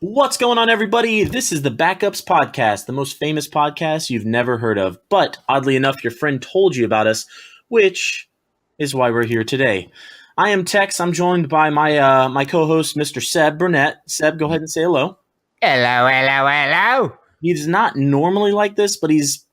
What's going on, everybody? This is the Backups Podcast, the most famous podcast you've never heard of. But oddly enough, your friend told you about us, which is why we're here today. I am Tex. I'm joined by my co-host, Mr. Seb Burnett. Seb, go ahead and say hello. Hello. He's not normally like this, but he's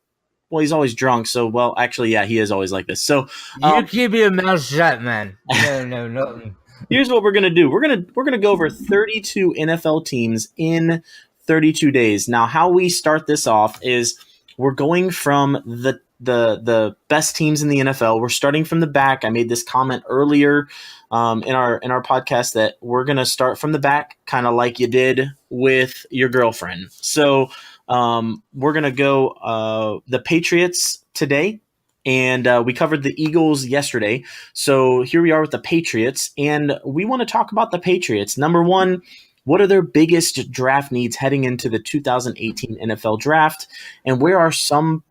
always drunk. So, actually, yeah, he is always like this. So You keep your mouth shut, man. No. here's what we're gonna do. We're gonna go over 32 NFL teams in 32 days. Now, how we start this off is we're going from the best teams in the NFL. We're starting from the back. I made this comment earlier in our podcast that we're gonna start from the back, kind of like you did with your girlfriend. So we're gonna go the Patriots today. And we covered the Eagles yesterday. So here we are with the Patriots. And we want to talk about the Patriots. Number one, what are their biggest draft needs heading into the 2018 NFL draft? And where are some,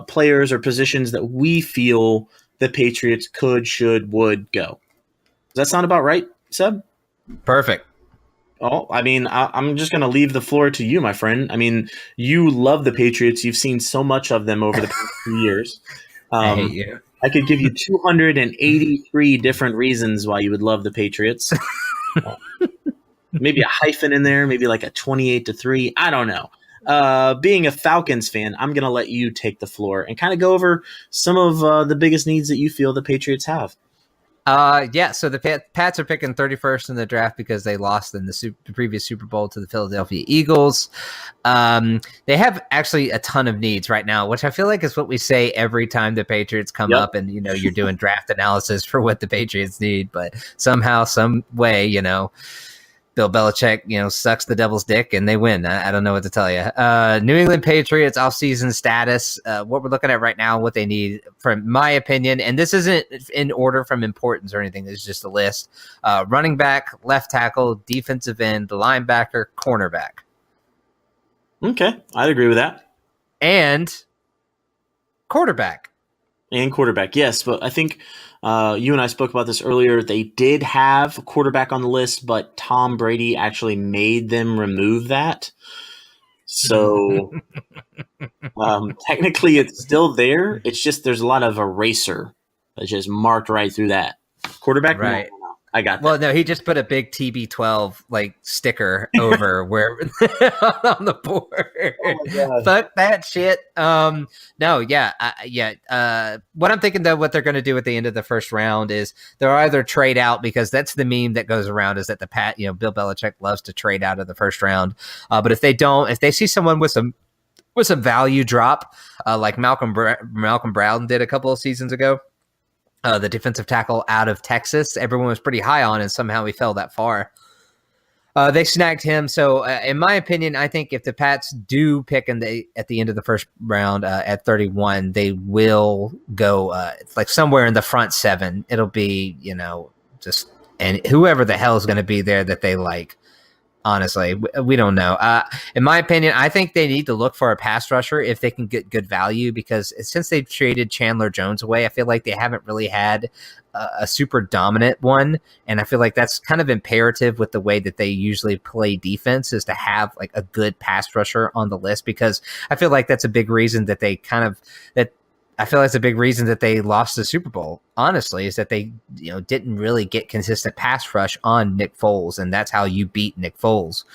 players or positions that we feel the Patriots could, should, would go? Does that sound about right, Seb? Perfect. Oh, I mean, I'm just going to leave the floor to you, my friend. I mean, you love the Patriots. You've seen so much of them over the past few years. I hate you. I could give you 283 different reasons why you would love the Patriots. Maybe a hyphen in there, maybe like a 28-3. I don't know. Being a Falcons fan, I'm going to let you take the floor and kind of go over some of the biggest needs that you feel the Patriots have. So the Pats are picking 31st in the draft because they lost in the previous Super Bowl to the Philadelphia Eagles. They have actually a ton of needs right now, which I feel like is what we say every time the Patriots come up and, you're doing draft analysis for what the Patriots need. But somehow, some way, Bill Belichick, sucks the devil's dick and they win. I don't know what to tell you. New England Patriots offseason status, what we're looking at right now, what they need, from my opinion, and this isn't in order from importance or anything. It's just a list. Running back, left tackle, defensive end, linebacker, cornerback. Okay, I'd agree with that. And quarterback. Yes, but I think you and I spoke about this earlier. They did have quarterback on the list, but Tom Brady actually made them remove that. So technically it's still there. It's just there's a lot of eraser that's just marked right through that. Quarterback? Right. No. I got that. Well, no, he just put a big TB12 sticker over where on the board. Oh, fuck that shit. What I'm thinking though, what they're going to do at the end of the first round is they'll either trade out, because that's the meme that goes around, is that Bill Belichick loves to trade out of the first round. But if they don't, if they see someone with some value drop, like Malcolm Brown did a couple of seasons ago. The defensive tackle out of Texas, everyone was pretty high on, and somehow he fell that far. They snagged him. So, in my opinion, I think if the Pats do pick at the end of the first round at 31, they will go somewhere in the front seven. It'll be, and whoever the hell is going to be there that they like. Honestly, we don't know. In my opinion, I think they need to look for a pass rusher if they can get good value, because since they've traded Chandler Jones away, I feel like they haven't really had a super dominant one. And I feel like that's kind of imperative with the way that they usually play defense, is to have a good pass rusher on the list, because I feel like that's a big reason that they lost the Super Bowl, honestly, is that they didn't really get consistent pass rush on Nick Foles, and that's how you beat Nick Foles.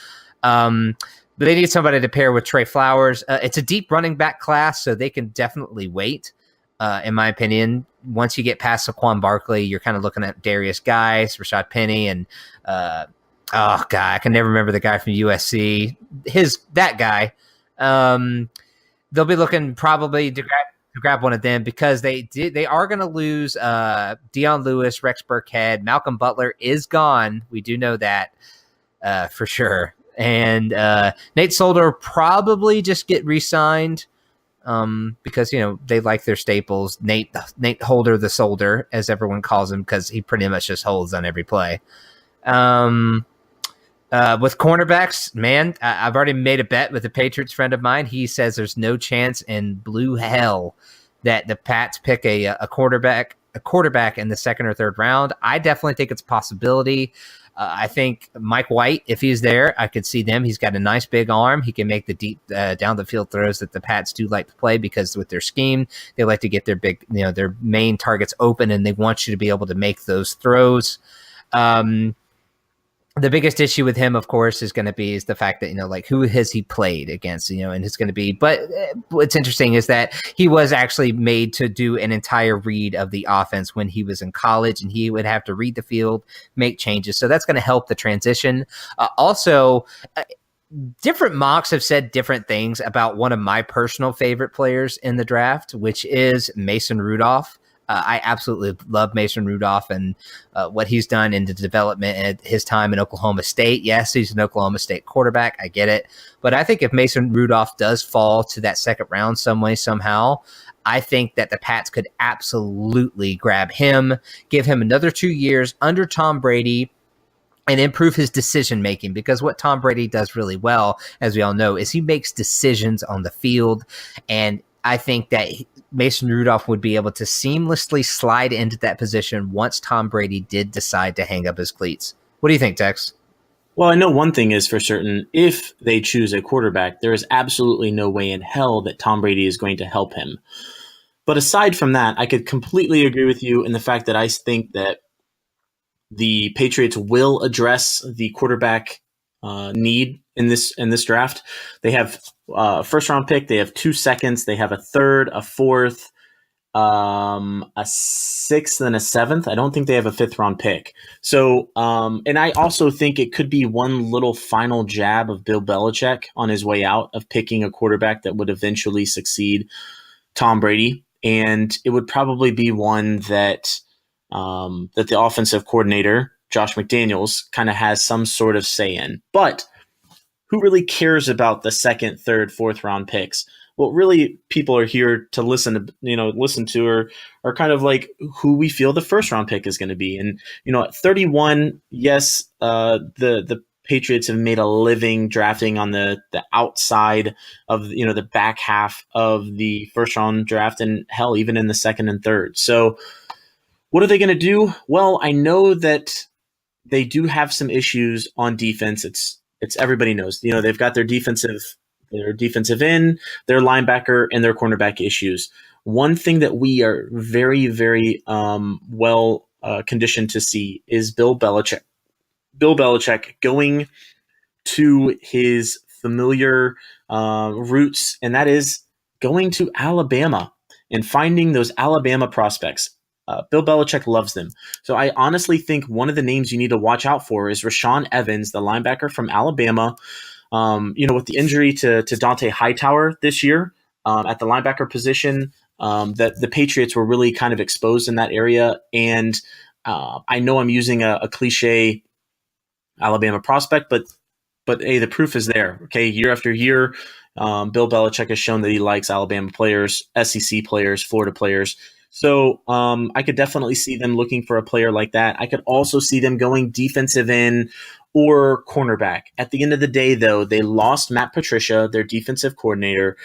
But they need somebody to pair with Trey Flowers. It's a deep running back class, so they can definitely wait, in my opinion. Once you get past Saquon Barkley, you're kind of looking at Darius Geis, Rashad Penny, and I can never remember the guy from USC. That guy. They'll be looking probably to grab one of them, because they are going to lose Dion Lewis, Rex Burkhead. Malcolm Butler is gone. We do know that for sure. And Nate Solder probably just get re-signed because they like their staples. Nate Holder the Solder, as everyone calls him, because he pretty much just holds on every play. With cornerbacks, man, I've already made a bet with a Patriots friend of mine. He says there's no chance in blue hell that the Pats pick a quarterback in the second or third round. I definitely think it's a possibility. I think Mike White, if he's there, I could see them. He's got a nice big arm. He can make the deep down the field throws that the Pats do like to play because with their scheme, they like to get their their main targets open, and they want you to be able to make those throws. The biggest issue with him, of course, is going to be is the fact that, like, who has he played against, and it's going to be, but what's interesting is that he was actually made to do an entire read of the offense when he was in college, and he would have to read the field, make changes. So that's going to help the transition. Also, different mocks have said different things about one of my personal favorite players in the draft, which is Mason Rudolph. I absolutely love Mason Rudolph and what he's done in the development at his time in Oklahoma State. Yes, he's an Oklahoma State quarterback. I get it. But I think if Mason Rudolph does fall to that second round some way, somehow, I think that the Pats could absolutely grab him, give him another 2 years under Tom Brady, and improve his decision making, because what Tom Brady does really well, as we all know, is he makes decisions on the field. And I think that Mason Rudolph would be able to seamlessly slide into that position once Tom Brady did decide to hang up his cleats. What do you think, Tex? Well, I know one thing is for certain. If they choose a quarterback, there is absolutely no way in hell that Tom Brady is going to help him. But aside from that, I could completely agree with you in the fact that I think that the Patriots will address the quarterback need in this draft. They have a first round pick. They have 2 seconds. They have a third, a fourth, a sixth, and a seventh. I don't think they have a fifth round pick. So, and I also think it could be one little final jab of Bill Belichick on his way out of picking a quarterback that would eventually succeed Tom Brady, and it would probably be one that that the offensive coordinator, Josh McDaniels, kind of has some sort of say in. But who really cares about the second, third, fourth round picks? What really people are here to listen to are kind of like who we feel the first round pick is going to be. And, at 31, yes, the Patriots have made a living drafting on the outside of, the back half of the first round draft, and hell, even in the second and third. So, what are they going to do? Well, I know that they do have some issues on defense. It's everybody knows. They've got their defensive end, their linebacker, and their cornerback issues. One thing that we are very, very well conditioned to see is Bill Belichick. Bill Belichick going to his familiar roots, and that is going to Alabama and finding those Alabama prospects. Bill Belichick loves them. So I honestly think one of the names you need to watch out for is Rashaan Evans, the linebacker from Alabama. With the injury to Dante Hightower this year at the linebacker position, that the Patriots were really kind of exposed in that area. And I know I'm using a cliche Alabama prospect, but hey, the proof is there. Okay, year after year, Bill Belichick has shown that he likes Alabama players, SEC players, Florida players. So I could definitely see them looking for a player like that. I could also see them going defensive end or cornerback. At the end of the day, though, they lost Matt Patricia, their defensive coordinator.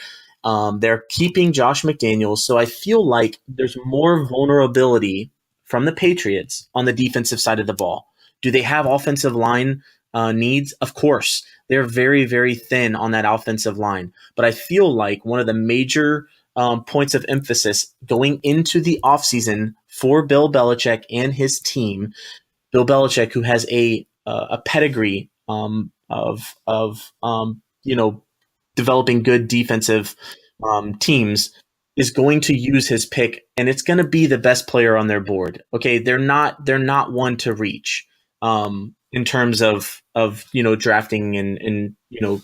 They're keeping Josh McDaniels. So I feel like there's more vulnerability from the Patriots on the defensive side of the ball. Do they have offensive line needs? Of course. They're very, very thin on that offensive line. But I feel like one of the major points of emphasis going into the offseason for Bill Belichick and his team, Bill Belichick, who has a pedigree of developing good defensive teams, is going to use his pick, and it's going to be the best player on their board. Okay, they're not one to reach in terms of drafting and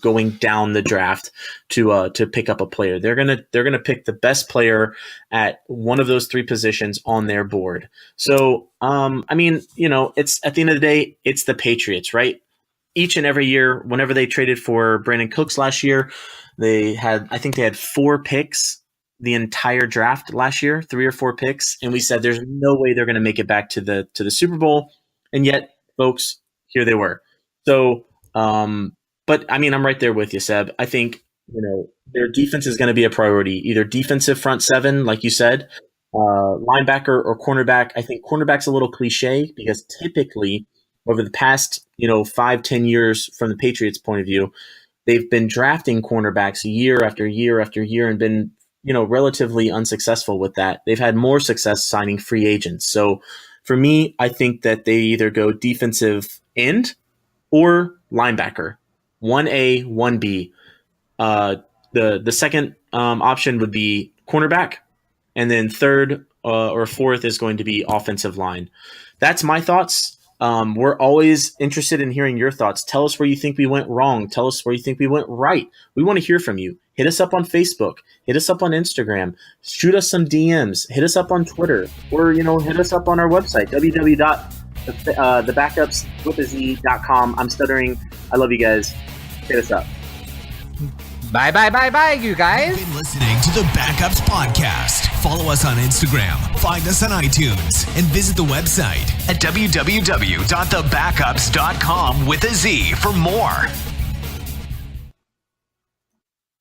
going down the draft to pick up a player. They're gonna pick the best player at one of those 3 positions on their board. So it's at the end of the day, it's the Patriots, right? Each and every year, whenever they traded for Brandon Cooks last year, I think they had 4 picks the entire draft last year, 3 or 4 picks, and we said there's no way they're going to make it back to the Super Bowl, and yet, folks, here they were. So, but I'm right there with you, Seb. I think their defense is going to be a priority, either defensive front 7, like you said, linebacker or cornerback. I think cornerback's a little cliche because typically over the past 5-10 years from the Patriots' point of view, they've been drafting cornerbacks year after year after year and been relatively unsuccessful with that. They've had more success signing free agents. So for me, I think that they either go defensive end or linebacker, 1A, 1B. The second option would be cornerback, and then third or fourth is going to be offensive line. That's my thoughts. We're always interested in hearing your thoughts. Tell us where you think we went wrong. Tell us where you think we went right. We want to hear from you. Hit us up on Facebook. Hit us up on Instagram. Shoot us some DMs. Hit us up on Twitter. Or, hit us up on our website, www.thebackupswithaz.com. I'm stuttering. I love you guys. Hit us up. Bye, you guys. You've been listening to the Backups Podcast. Follow us on Instagram, find us on iTunes, and visit the website at www.thebackups.com with a Z for more.